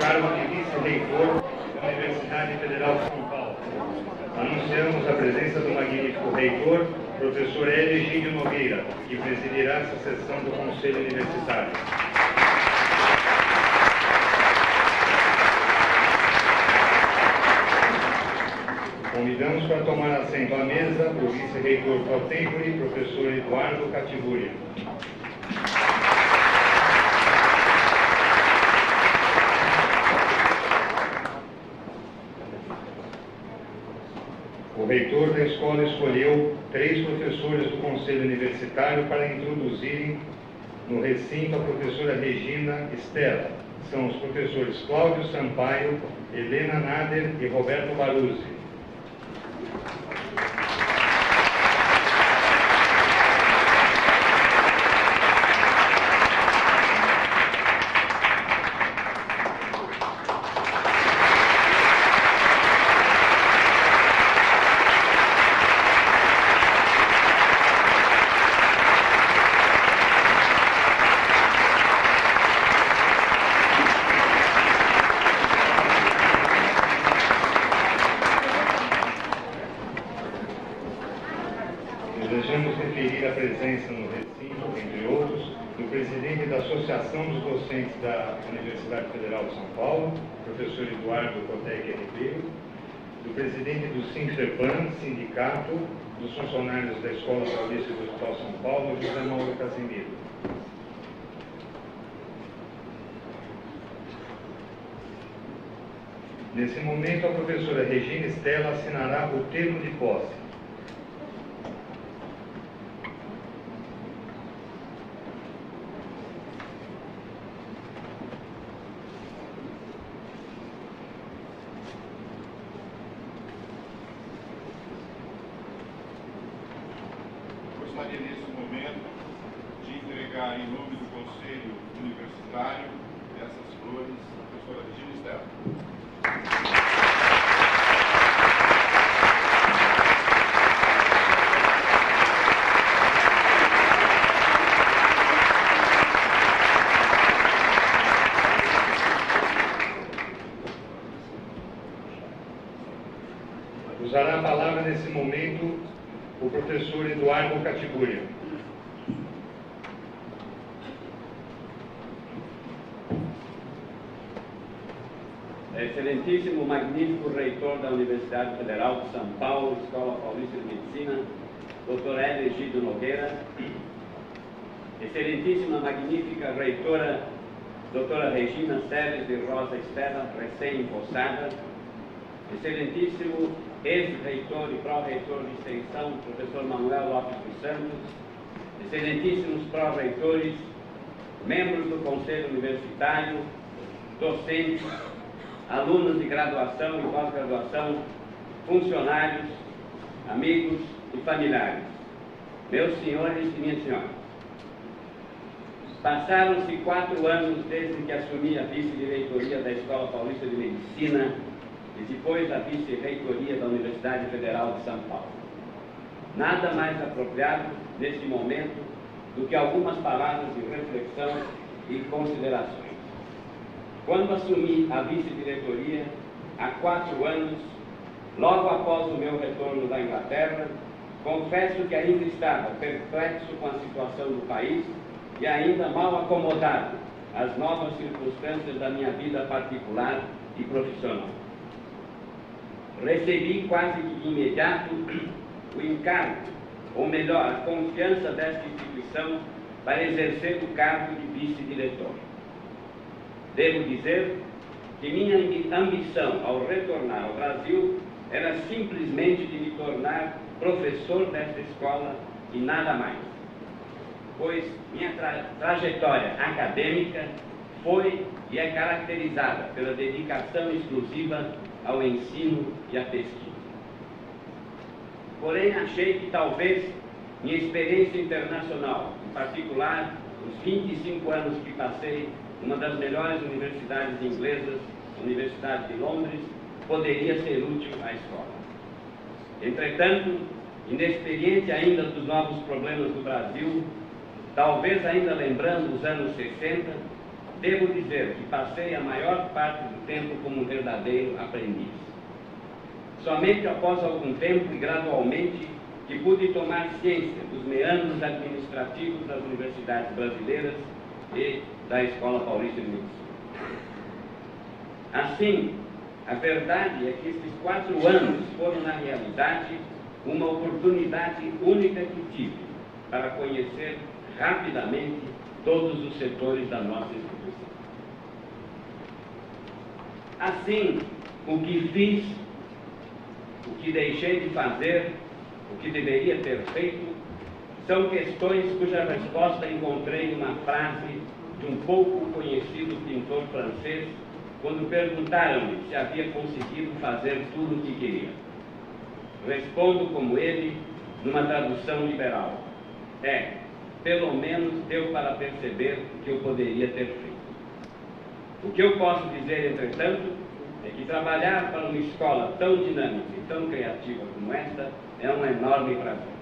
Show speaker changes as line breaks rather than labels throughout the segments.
cargo de vice-reitor da Universidade Federal de São Paulo. Anunciamos a presença do magnífico reitor, professor Hélio Egídio Nogueira, que presidirá essa sessão do Conselho Universitário. Convidamos para tomar assento à mesa o vice-reitor pro tempore, professor Eduardo Catiburia. O reitor da escola escolheu 3 professores do Conselho Universitário para introduzirem no recinto a professora Regina Stella. São os professores Cláudio Sampaio, Helena Nader e Roberto Baruzzi. Desejamos referir a presença no recinto, entre outros, do presidente da Associação dos Docentes da Universidade Federal de São Paulo, professor Eduardo Coteg Ribeiro, do presidente do Sinfepan, sindicato dos funcionários da Escola Paulista do Hospital São Paulo, José Mauro Casimiro. Nesse momento, a professora Regina Stella assinará o termo de posse.
Gostaria nesse momento de entregar em nome do Conselho Universitário essas flores à professora Regina Stella.
Usará a palavra nesse momento o professor Eduardo Catiburia.
Excelentíssimo, magnífico reitor da Universidade Federal de São Paulo, Escola Paulista de Medicina, Dr. Hélio Egídio Nogueira. Excelentíssima, magnífica reitora, doutora Regina Seles de Rosa Estela, recém-empossada. Excelentíssimo ex-reitor e pró-reitor de extensão, professor Manuel Lopes dos Santos, excelentíssimos pró-reitores, membros do Conselho Universitário, docentes, alunos de graduação e pós-graduação, funcionários, amigos e familiares, meus senhores e minhas senhoras. Passaram-se 4 anos desde que assumi a vice-direitoria da Escola Paulista de Medicina e depois a vice-reitoria da Universidade Federal de São Paulo. Nada mais apropriado, neste momento, do que algumas palavras de reflexão e considerações. Quando assumi a vice-diretoria, há 4 anos, logo após o meu retorno da Inglaterra, confesso que ainda estava perplexo com a situação do país e ainda mal acomodado às novas circunstâncias da minha vida particular e profissional. Recebi quase que de imediato o encargo, ou melhor, a confiança desta instituição para exercer o cargo de vice-diretor. Devo dizer que minha ambição ao retornar ao Brasil era simplesmente de me tornar professor desta escola e nada mais, pois minha trajetória acadêmica foi e é caracterizada pela dedicação exclusiva ao ensino e à pesquisa. Porém, achei que talvez minha experiência internacional, em particular os 25 anos que passei numa das melhores universidades inglesas, a Universidade de Londres, poderia ser útil à escola. Entretanto, inexperiente ainda dos novos problemas do Brasil, talvez ainda lembrando os anos 60, devo dizer que passei a maior parte do tempo como um verdadeiro aprendiz. Somente após algum tempo e gradualmente que pude tomar ciência dos meandros administrativos das universidades brasileiras e da Escola Paulista de Medicina. Assim, a verdade é que esses 4 anos foram, na realidade, uma oportunidade única que tive para conhecer rapidamente todos os setores da nossa instituição. Assim, o que fiz, o que deixei de fazer, o que deveria ter feito, são questões cuja resposta encontrei numa frase de um pouco conhecido pintor francês, quando perguntaram-lhe se havia conseguido fazer tudo o que queria. Respondo como ele, numa tradução liberal: pelo menos deu para perceber o que eu poderia ter feito. O que eu posso dizer, entretanto, é que trabalhar para uma escola tão dinâmica e tão criativa como esta é um enorme prazer.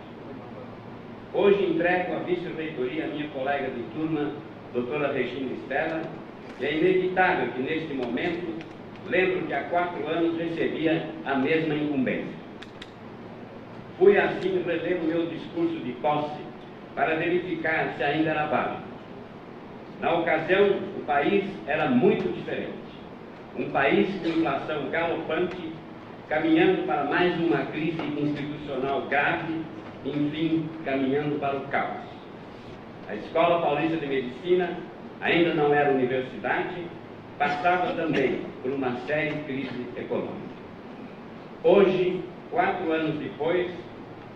Hoje entrego a vice-reitoria à minha colega de turma, doutora Regina Stella, e é inevitável que, neste momento, lembro que há 4 anos recebia a mesma incumbência. Fui, assim, reler o meu discurso de posse para verificar se ainda era válido. Na ocasião, o país era muito diferente. Um país com inflação galopante, caminhando para mais uma crise institucional grave, enfim, caminhando para o caos. A Escola Paulista de Medicina ainda não era universidade, passava também por uma séria crise econômica. Hoje, 4 anos depois,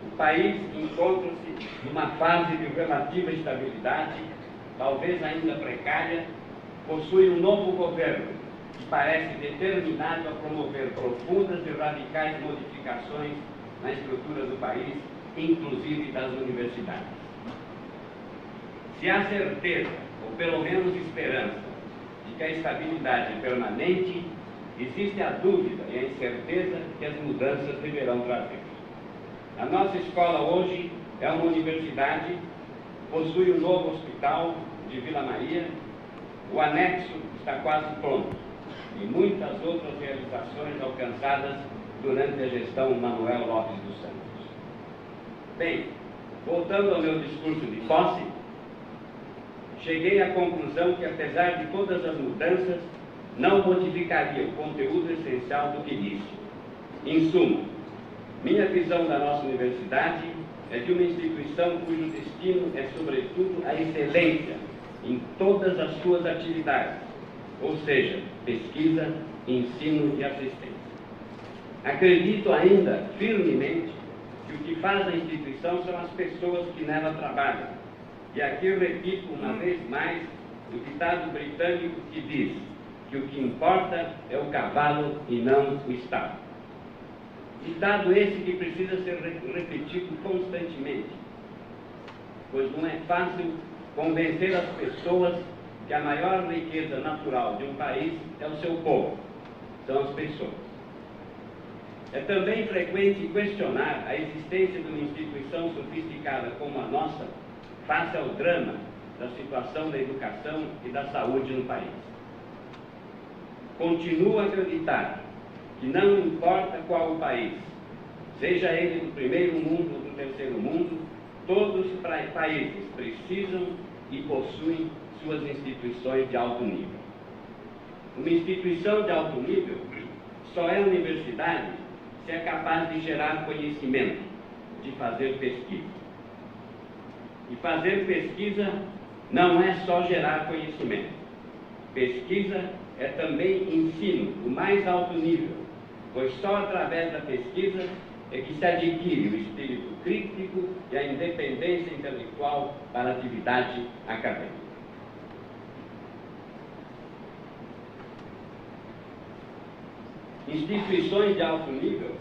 o país encontra-se numa fase de relativa estabilidade, talvez ainda precária, possui um novo governo que parece determinado a promover profundas e radicais modificações na estrutura do país, inclusive das universidades. Se há certeza, ou pelo menos esperança, de que a estabilidade é permanente, existe a dúvida e a incerteza que as mudanças deverão trazer. A nossa escola hoje é uma universidade, possui um novo hospital de Vila Maria, o anexo está quase pronto, e muitas outras realizações alcançadas durante a gestão Manuel Lopes dos Santos. Bem, voltando ao meu discurso de posse, cheguei à conclusão que, apesar de todas as mudanças, não modificaria o conteúdo essencial do que disse. Em suma, minha visão da nossa universidade é de uma instituição cujo destino é, sobretudo, a excelência em todas as suas atividades, ou seja, pesquisa, ensino e assistência. Acredito ainda firmemente que o que faz a instituição são as pessoas que nela trabalham. E aqui eu repito uma vez mais o ditado britânico que diz que o que importa é o cavalo e não o Estado. Ditado esse que precisa ser repetido constantemente, pois não é fácil convencer as pessoas que a maior riqueza natural de um país é o seu povo, são as pessoas. É também frequente questionar a existência de uma instituição sofisticada como a nossa face ao drama da situação da educação e da saúde no país. Continuo a acreditar que não importa qual o país, seja ele do primeiro mundo ou do terceiro mundo, todos os países precisam e possuem suas instituições de alto nível. Uma instituição de alto nível só é universidade se é capaz de gerar conhecimento, de fazer pesquisa. E fazer pesquisa não é só gerar conhecimento. Pesquisa é também ensino do mais alto nível, pois só através da pesquisa é que se adquire o espírito crítico e a independência intelectual para a atividade acadêmica. Instituições de alto nível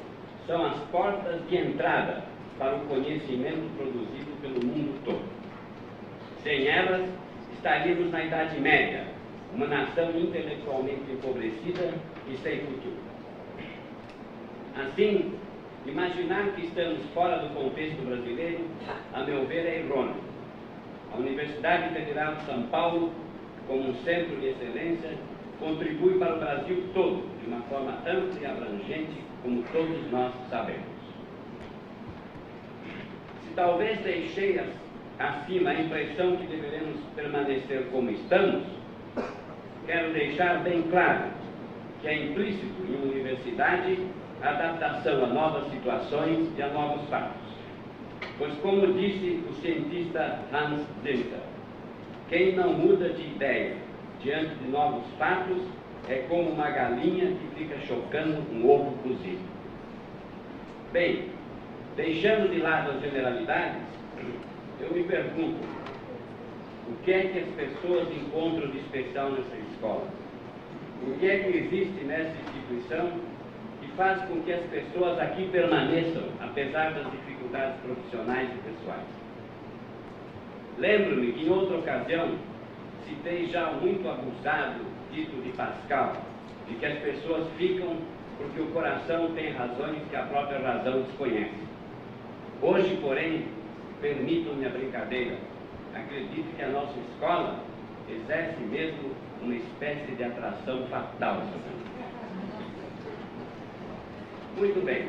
são as portas de entrada para o conhecimento produzido pelo mundo todo. Sem elas, estaríamos na Idade Média, uma nação intelectualmente empobrecida e sem futuro. Assim, imaginar que estamos fora do contexto brasileiro, a meu ver, é errôneo. A Universidade Federal de São Paulo como um centro de excelência, contribui para o Brasil todo, de uma forma ampla e abrangente, como todos nós sabemos. Se talvez deixei acima a impressão que deveremos permanecer como estamos, quero deixar bem claro que é implícito em uma universidade a adaptação a novas situações e a novos fatos. Pois, como disse o cientista Hans Zelter, quem não muda de ideia diante de novos fatos é como uma galinha que fica chocando um ovo cozido. Bem, deixando de lado as generalidades, eu me pergunto, o que é que as pessoas encontram de especial nessa escola? O que é que existe nessa instituição que faz com que as pessoas aqui permaneçam, apesar das dificuldades profissionais e pessoais? Lembro-me que em outra ocasião citei já o muito abusado dito de Pascal, de que as pessoas ficam porque o coração tem razões que a própria razão desconhece. Hoje, porém, permitam-me a brincadeira, acredito que a nossa escola exerce mesmo uma espécie de atração fatal. Muito bem.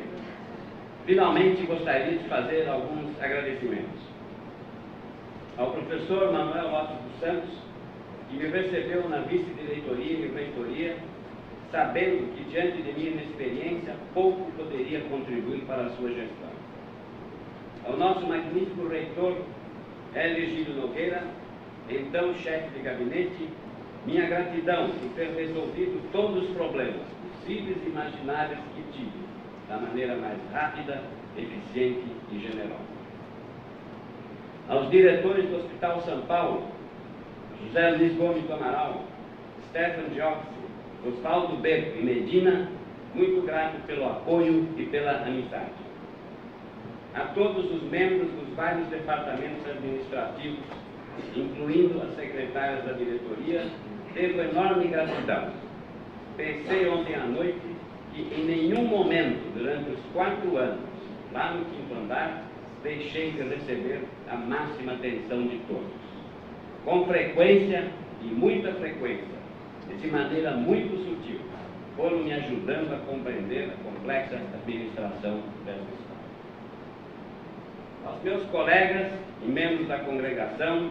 Finalmente, gostaria de fazer alguns agradecimentos. Ao professor Manuel Lopes dos Santos, que me recebeu na vice-diretoria e reitoria, sabendo que, diante de minha inexperiência, pouco poderia contribuir para a sua gestão. Ao nosso magnífico reitor, Eligídio Nogueira, então chefe de gabinete, minha gratidão por ter resolvido todos os problemas possíveis e imagináveis que tive, da maneira mais rápida, eficiente e generosa. Aos diretores do Hospital São Paulo, José Luiz Gomes do Amaral, Stefan Dióxi, Osvaldo Beco e Medina, muito grato pelo apoio e pela amizade. A todos os membros dos vários departamentos administrativos, incluindo as secretárias da diretoria, devo enorme gratidão. Pensei ontem à noite que em nenhum momento, durante os 4 anos, lá no 5º andar, deixei de receber a máxima atenção de todos. Com frequência, e muita frequência, e de maneira muito sutil, foram me ajudando a compreender a complexa administração dessa escola. Aos meus colegas e membros da congregação,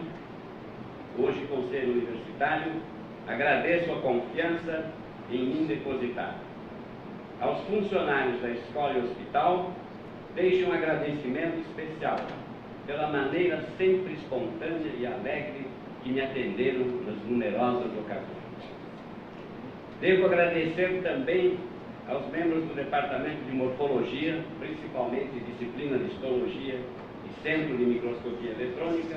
hoje Conselho Universitário, agradeço a confiança em mim depositada. Aos funcionários da escola e hospital, deixo um agradecimento especial pela maneira sempre espontânea e alegre que me atenderam nas numerosas ocasiões. Devo agradecer também aos membros do Departamento de Morfologia, principalmente disciplina de Histologia e Centro de Microscopia Eletrônica,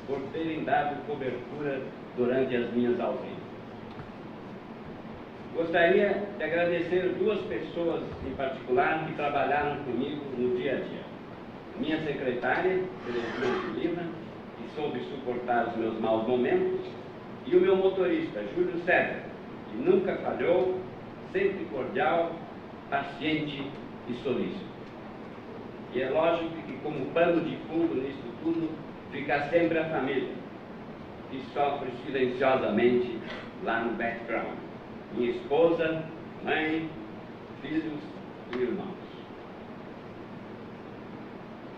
por terem dado cobertura durante as minhas ausências. Gostaria de agradecer 2 pessoas em particular que trabalharam comigo no dia a dia. Minha secretária, Terezinha de Lima, que soube suportar os meus maus momentos, e o meu motorista, Júlio César, que nunca falhou, sempre cordial, paciente e solícito. E é lógico que, como pano de fundo nisso tudo, fica sempre a família, que sofre silenciosamente lá no background. Minha esposa, mãe, filhos e irmãos.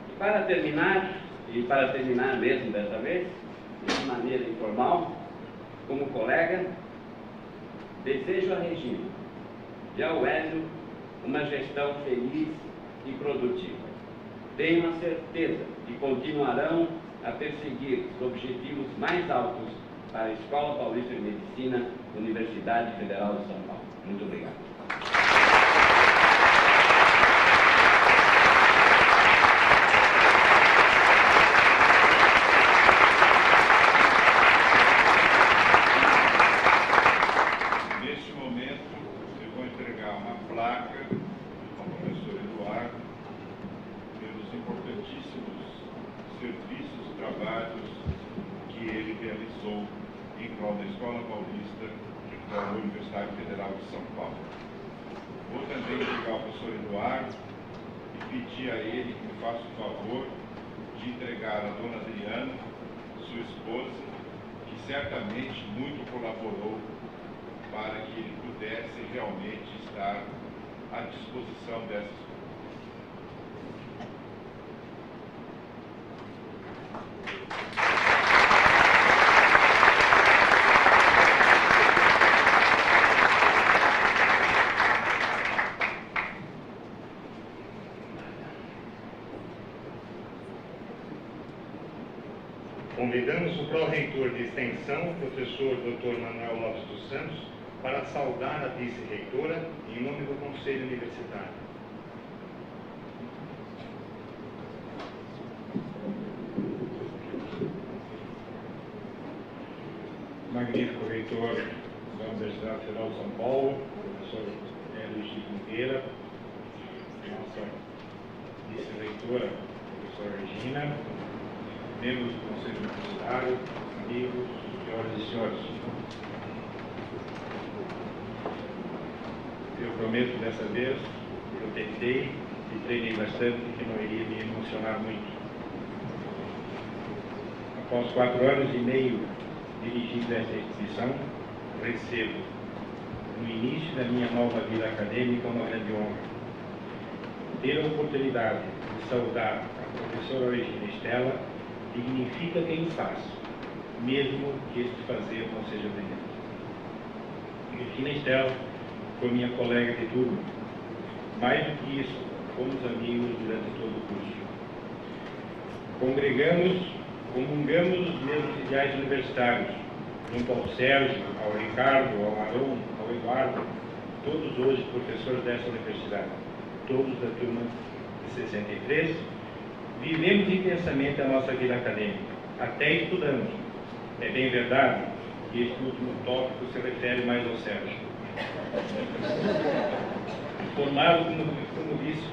E para terminar mesmo dessa vez, de maneira informal, como colega, desejo a Regina e ao Hélio uma gestão feliz e produtiva. Tenho a certeza que continuarão a perseguir os objetivos mais altos para a Escola Paulista de Medicina, Universidade Federal de São Paulo. Muito obrigado.
Neste momento, eu vou entregar uma placa ao professor Eduardo pelos importantíssimos serviços e trabalhos que ele realizou em prol da Escola Paulista da Universidade Federal de São Paulo. Vou também entregar ao professor Eduardo e pedir a ele que me faça o favor de entregar a dona Adriana, sua esposa, que certamente muito colaborou para que ele pudesse realmente estar à disposição dessas pessoas.
Convidamos o pró-reitor de extensão, professor Dr. Manuel Lopes dos Santos, para saudar a vice-reitora em nome do Conselho Universitário.
Magnífico reitor da Universidade Federal de São Paulo, professor Hélio Chiquinteira, nossa vice-reitora, professora Regina, membros do Conselho Universitário, amigos, senhoras e senhores. Eu prometo dessa vez, eu tentei e treinei bastante que não iria me emocionar muito. Após 4 anos e meio dirigindo esta instituição, recebo, no início da minha nova vida acadêmica, uma grande honra. Ter a oportunidade de saudar a professora Regina Stella dignifica quem faz, mesmo que este fazer não seja brilhante. Regina Stella foi minha colega de turma. Mais do que isso, fomos amigos durante todo o curso. Comungamos os mesmos ideais universitários, junto ao Sérgio, ao Ricardo, ao Aron, ao Eduardo, todos hoje professores dessa universidade, todos da turma de 63, vivemos intensamente a nossa vida acadêmica, até estudamos. É bem verdade que este último tópico se refere mais ao Sérgio. Formada, como disse, em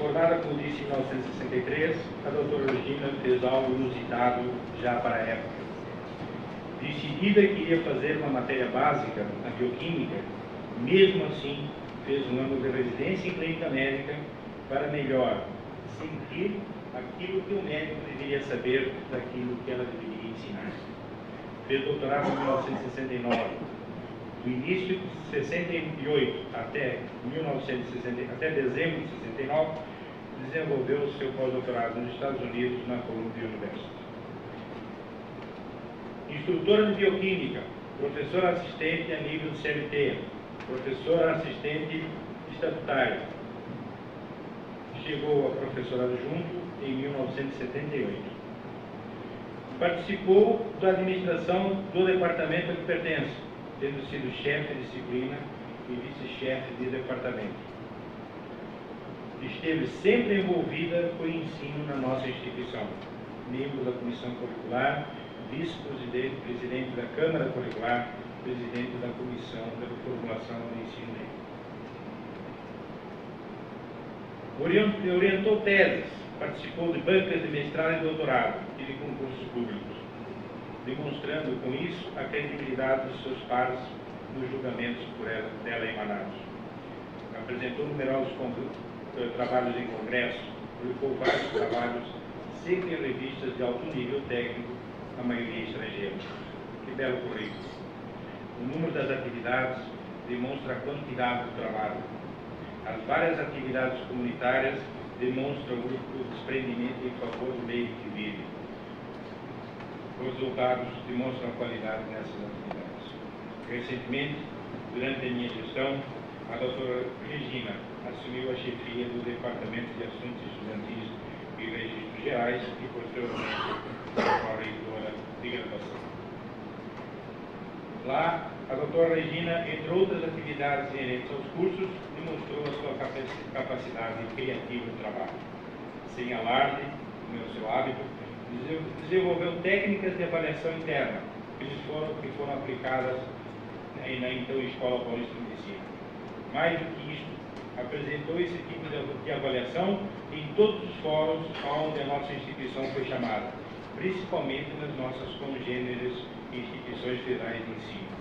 1963, a doutora Regina fez algo inusitado já para a época. Decidida que iria fazer uma matéria básica, a bioquímica, mesmo assim fez um ano de residência em clínica médica para melhor sentir aquilo que o médico deveria saber daquilo que ela deveria ensinar. Fez doutorado em 1969. Do início de 68 até dezembro de 69, desenvolveu o seu pós-doutorado nos Estados Unidos, na Columbia University. Instrutora de bioquímica, professora assistente a nível de CLT, professora assistente estatutária. Chegou a professora adjunto em 1978. Participou da administração do departamento a que pertence, tendo sido chefe de disciplina e vice-chefe de departamento. Esteve sempre envolvida com o ensino na nossa instituição, membro da comissão curricular, vice-presidente, presidente da Câmara Curricular, presidente da Comissão de Reformulação do Ensino Médio. Orientou teses, participou de bancas de mestrado e doutorado e de concursos públicos, demonstrando com isso a credibilidade dos seus pares nos julgamentos por dela emanados. Apresentou numerosos trabalhos em congressos, publicou vários trabalhos, sempre em revistas de alto nível técnico, a maioria estrangeira. Que belo currículo! O número das atividades demonstra a quantidade do trabalho. As várias atividades comunitárias demonstram o desprendimento em favor do meio que vive. Os resultados demonstram a qualidade nessas atividades. Recentemente, durante a minha gestão, a doutora Regina assumiu a chefia do Departamento de Assuntos Estudantis e Registros Gerais e, posteriormente, a reitora de graduação. Lá, a doutora Regina, entre outras atividades inerentes aos cursos, demonstrou a sua capacidade criativa no trabalho. Sem alarde, como é o seu hábito, desenvolveu técnicas de avaliação interna, que foram aplicadas na então Escola Paulista de Medicina. Mais do que isto, apresentou esse tipo de avaliação em todos os fóruns onde a nossa instituição foi chamada, principalmente nas nossas congêneres instituições federais de ensino.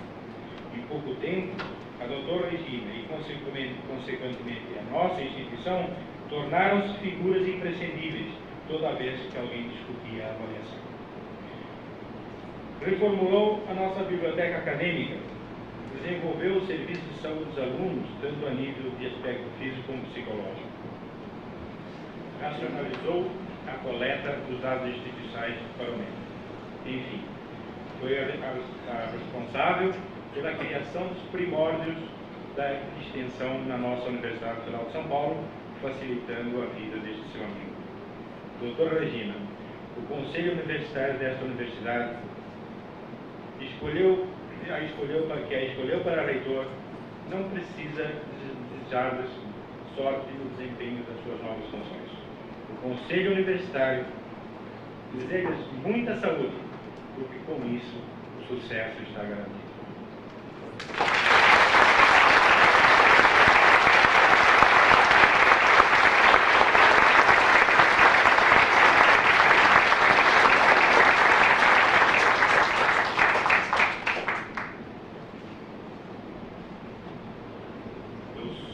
Em pouco tempo, a doutora Regina e, consequentemente, a nossa instituição tornaram-se figuras imprescindíveis toda vez que alguém discutia a avaliação. Reformulou a nossa biblioteca acadêmica, desenvolveu o serviço de saúde dos alunos, tanto a nível de aspecto físico como psicológico. Racionalizou a coleta dos dados institucionais para o MEC. Enfim, foi a responsável pela criação dos primórdios da extensão na nossa Universidade Federal de São Paulo, facilitando a vida deste seu amigo. Doutora Regina, o Conselho Universitário desta universidade que a escolheu para reitor, não precisa desejar sorte no desempenho das suas novas funções. O Conselho Universitário deseja muita saúde, porque com isso o sucesso está garantido.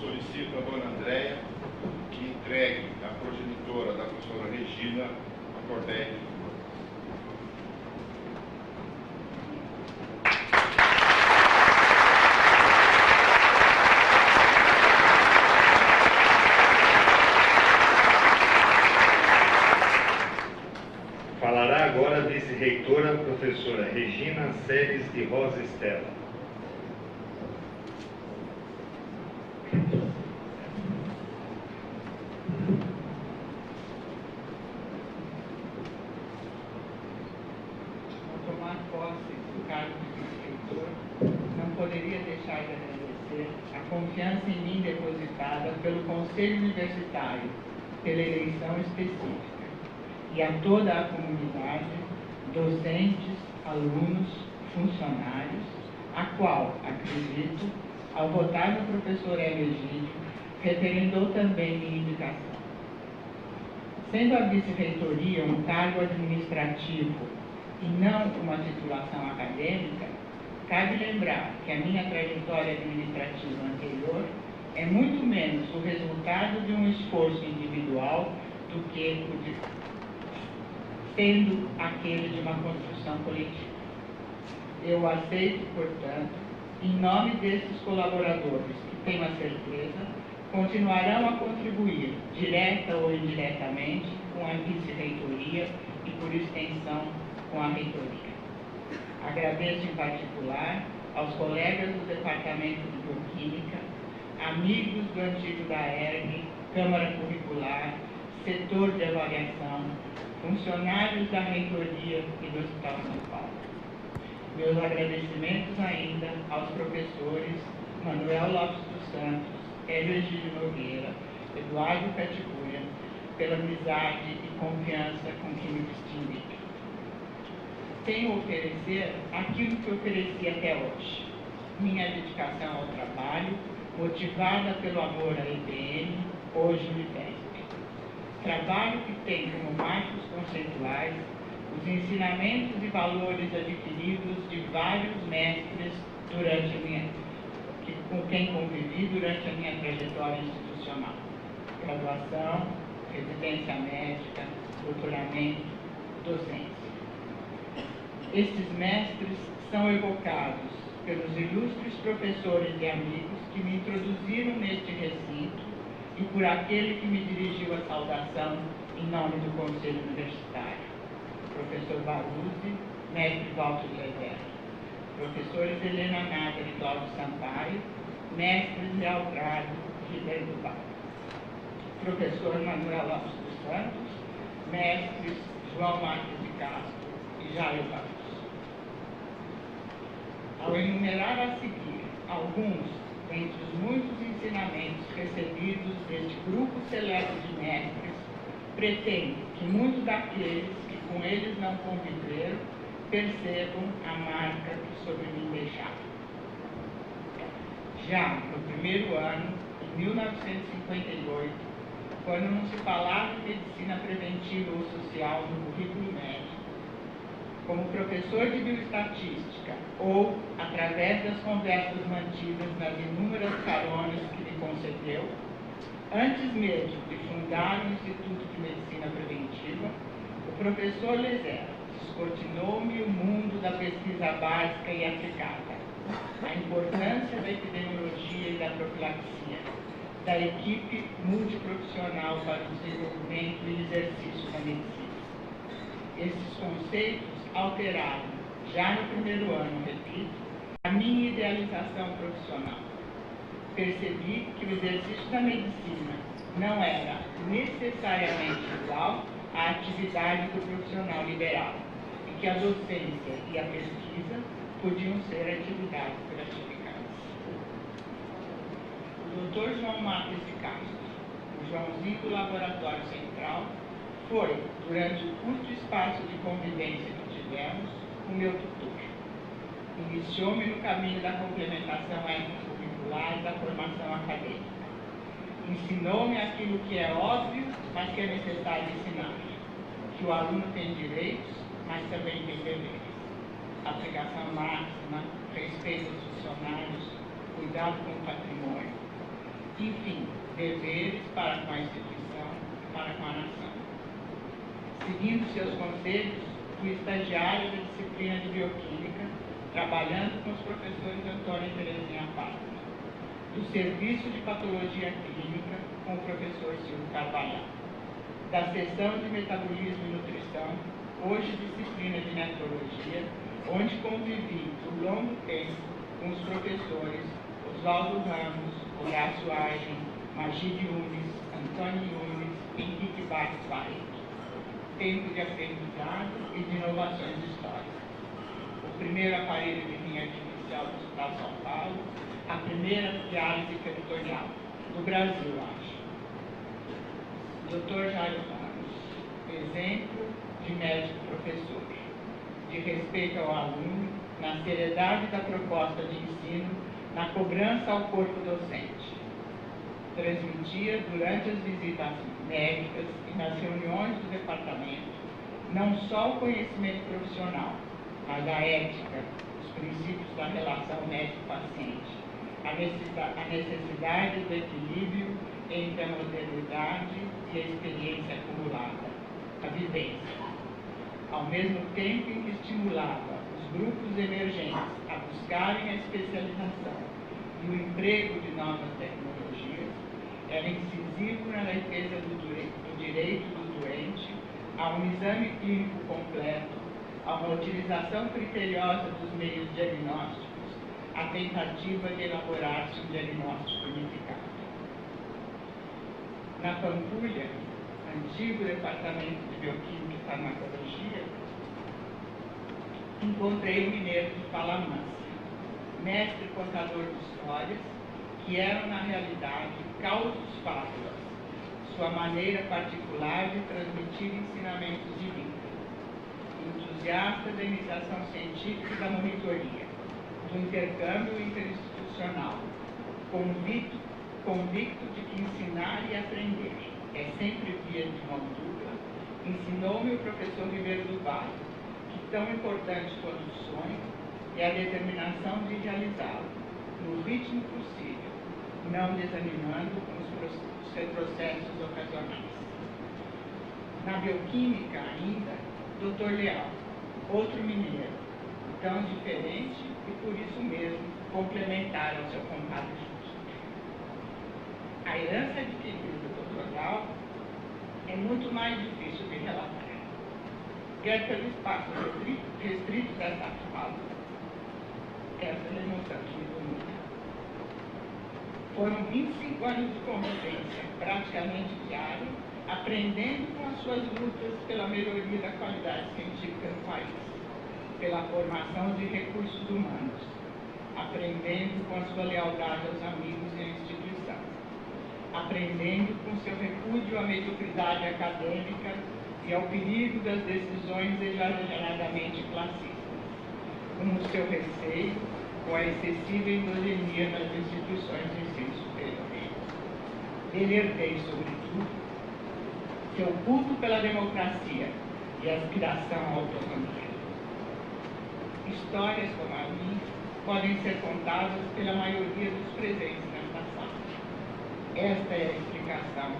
Solicito a dona Andréia que entregue a progenitora da professora Regina a cordéia de flor.
Falará agora a vice-reitora, professora Regina Ceres de Rosa Estela.
Poderia deixar de agradecer a confiança em mim depositada pelo Conselho Universitário, pela eleição específica, e a toda a comunidade, docentes, alunos, funcionários, a qual, acredito, ao votar no professor Egídio, referendou também minha indicação. Sendo a vice-reitoria um cargo administrativo e não uma titulação acadêmica, cabe lembrar que a minha trajetória administrativa anterior é muito menos o resultado de um esforço individual do que o de sendo aquele de uma construção coletiva. Eu aceito, portanto, em nome desses colaboradores que tenho a certeza continuarão a contribuir, direta ou indiretamente, com a vice-reitoria e, por extensão, com a reitoria. Agradeço em particular aos colegas do Departamento de Bioquímica, amigos do antigo DAERG, Câmara Curricular, setor de avaliação, funcionários da reitoria e do Hospital São Paulo. Meus agradecimentos ainda aos professores Manuel Lopes dos Santos, Hélio Egídio Nogueira, Eduardo Catigulha, pela amizade e confiança com que me distingui. Tenho a oferecer aquilo que ofereci até hoje. Minha dedicação ao trabalho, motivada pelo amor à EPM, hoje Unifesp. Trabalho que tem como marcos conceituais os ensinamentos e valores adquiridos de vários mestres durante com quem convivi durante a minha trajetória institucional. Graduação, residência médica, doutoramento, docência. Estes mestres são evocados pelos ilustres professores e amigos que me introduziram neste recinto e por aquele que me dirigiu a saudação em nome do Conselho Universitário. Professor Baruzzi, mestre Walter Lever. Professores Helena Nader e Cláudio Sampaio, mestres Leal Prado e Ribeiro do Val. Professor Manuel Lopes dos Santos, mestres João Marques de Castro e Jair Barros. Ao enumerar a seguir alguns dentre os muitos ensinamentos recebidos deste grupo seleto de mestres, pretendo que muitos daqueles que com eles não conviveram percebam a marca que sobre mim deixaram. Já no primeiro ano, em 1958, quando não se falava em medicina preventiva ou social no currículo médico, como professor de bioestatística ou através das conversas mantidas nas inúmeras caronas que lhe concedeu, antes mesmo de fundar o Instituto de Medicina Preventiva, o professor Lezer descortinou-me o mundo da pesquisa básica e aplicada, a importância da epidemiologia e da profilaxia, da equipe multiprofissional para o desenvolvimento e exercício da medicina. Esses conceitos alteraram, já no primeiro ano, repito, a minha idealização profissional. Percebi que o exercício da medicina não era necessariamente igual à atividade do profissional liberal e que a docência e a pesquisa podiam ser atividades gratificantes. O Dr. João Matos de Castro, o Joãozinho do Laboratório Central, foi, durante o curto espaço de convivência que tivemos, o meu tutor. Iniciou-me no caminho da complementação extracurricular e da formação acadêmica. Ensinou-me aquilo que é óbvio, mas que é necessário ensinar. Que o aluno tem direitos, mas também tem deveres. Aplicação máxima, respeito aos funcionários, cuidado com o patrimônio. Enfim, deveres para com a instituição e para com a nação. Seguindo seus conselhos, fui estagiário da disciplina de bioquímica, trabalhando com os professores Antônio e Terezinha Pátria, do serviço de patologia clínica com o professor Silvio Carvalhal, da seção de metabolismo e nutrição, hoje disciplina de nefrologia, onde convivi por longo tempo com os professores Oswaldo Ramos, Horácio Argen, Magide Yunes, Antônio Yunes e Henrique Barros Barreto. Tempo de aprendizado e de inovações históricas. O primeiro aparelho de linha artificial do Hospital São Paulo, a primeira diálise peritoneal do Brasil, acho. Dr. Jairo Ramos, exemplo de médico professor, de respeito ao aluno, na seriedade da proposta de ensino, na cobrança ao corpo docente. Transmitia durante as visitas médicas e nas reuniões do departamento não só o conhecimento profissional, mas a ética, os princípios da relação médico-paciente, a necessidade do equilíbrio entre a modernidade e a experiência acumulada, a vivência. Ao mesmo tempo em que estimulava os grupos emergentes a buscarem a especialização e o emprego de novas tecnologias, era incisivo na defesa do direito do doente a um exame clínico completo, a uma utilização criteriosa dos meios diagnósticos, a tentativa de elaborar-se um diagnóstico unificado. Na Pampulha, antigo departamento de Bioquímica e Farmacologia, encontrei o mineiro de Palamância, mestre contador de histórias, que eram, na realidade, causos fábulas, sua maneira particular de transmitir ensinamentos de vida. Entusiasta da iniciação científica e da monitoria, do intercâmbio interinstitucional, convicto de que ensinar e aprender é sempre via de mão dupla, ensinou-me o professor Ribeiro do Bairro, que tão importante quanto o sonho é a determinação de realizá-lo, no ritmo possível, não desanimando com os retrocessos ocasionais. Na bioquímica ainda, Dr. Leal, outro mineiro, tão diferente e por isso mesmo complementar ao seu compadre justo. A herança adquirida do Dr. Leal é muito mais difícil de relatar, quer pelo espaço restrito dessa fala, quer pela emoção que me domina. Foram 25 anos de convivência, praticamente diário, aprendendo com as suas lutas pela melhoria da qualidade científica do país, pela formação de recursos humanos, aprendendo com a sua lealdade aos amigos e à instituição, aprendendo com seu repúdio à mediocridade acadêmica e ao perigo das decisões exageradamente classistas, com o seu receio com a excessiva endogenia nas instituições de ensino superior. Ele herdei, sobretudo, seu culto pela democracia e aspiração à autonomia. Histórias como a minha podem ser contadas pela maioria dos presentes nesta sala. Esta é a explicação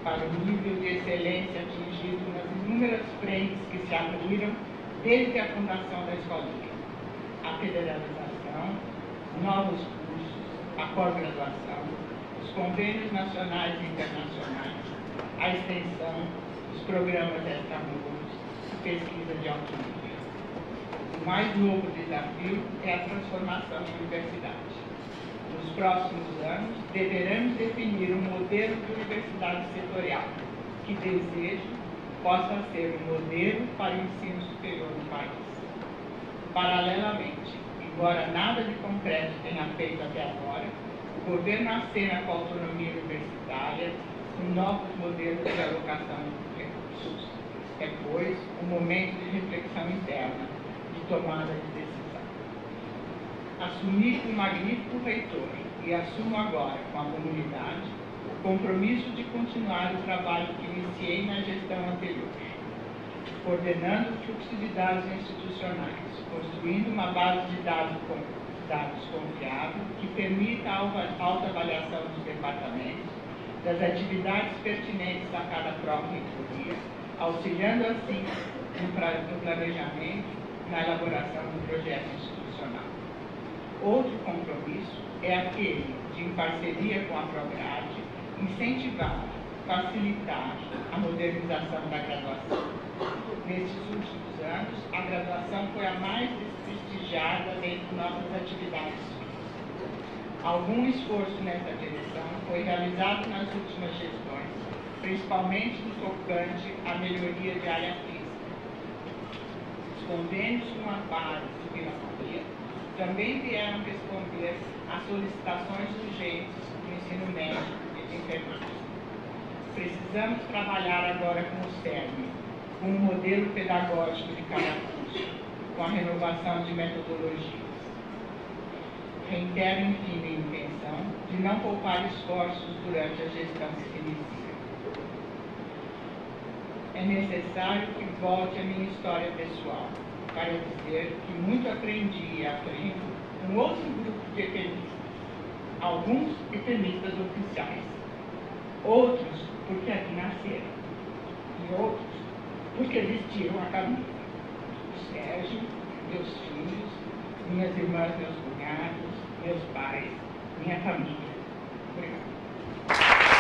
para o nível de excelência atingido nas inúmeras frentes que se abriram desde a fundação da escolinha. A federalização, novos cursos, a pós-graduação, os convênios nacionais e internacionais, a extensão, os programas extramuros, a pesquisa de alto nível. O mais novo desafio é a transformação da universidade. Nos próximos anos, deveremos definir um modelo de universidade setorial que desejo possa ser um modelo para o ensino superior no país. Paralelamente, embora nada de concreto tenha feito até agora, o governo acena com a autonomia universitária com novos modelos de alocação de recursos. É, pois, um momento de reflexão interna, de tomada de decisão. Assumi com o magnífico reitor e assumo agora com a comunidade o compromisso de continuar o trabalho que iniciei na gestão anterior, coordenando o fluxo de dados institucionais, construindo uma base de dados confiável que permita a autoavaliação dos departamentos, das atividades pertinentes a cada pró-reitoria, auxiliando assim no planejamento, na elaboração do projeto institucional. Outro compromisso é aquele de, em parceria com a Prograde, incentivar, facilitar a modernização da graduação. Nestes últimos anos, a graduação foi a mais desprestigiada dentre nossas atividades físicas. Algum esforço nessa direção foi realizado nas últimas gestões, principalmente no tocante à melhoria de área física. Os convênios com a Amparo e Vila-Maria também vieram responder às solicitações urgentes do ensino médio e de enfermagem. Precisamos trabalhar agora com o CERN, com um modelo pedagógico de cada curso, com a renovação de metodologias. Reitero, enfim, minha intenção de não poupar esforços durante a gestão que se inicia. É necessário que volte a minha história pessoal, para dizer que muito aprendi e aprendo com outro grupo de epenistas, alguns epenistas oficiais, outros porque aqui nasceram, e outros porque vestiram a camisa. O Sérgio, meus filhos, minhas irmãs, meus cunhados, meus pais, minha família. Obrigada.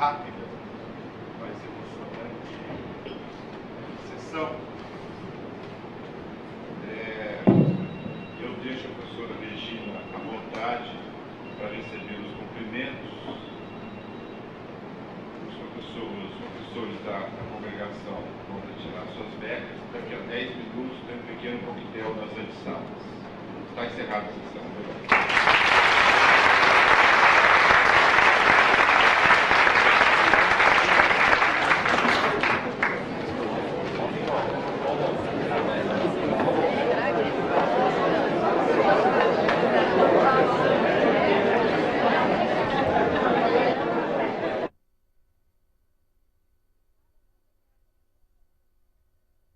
Rápida, mas emocionante sessão. Eu deixo a professora Regina à vontade para receber os cumprimentos. Os professores da congregação vão retirar suas becas. Daqui a 10 minutos tem um pequeno coquetel nas antessalas. Está encerrada a sessão. Obrigado.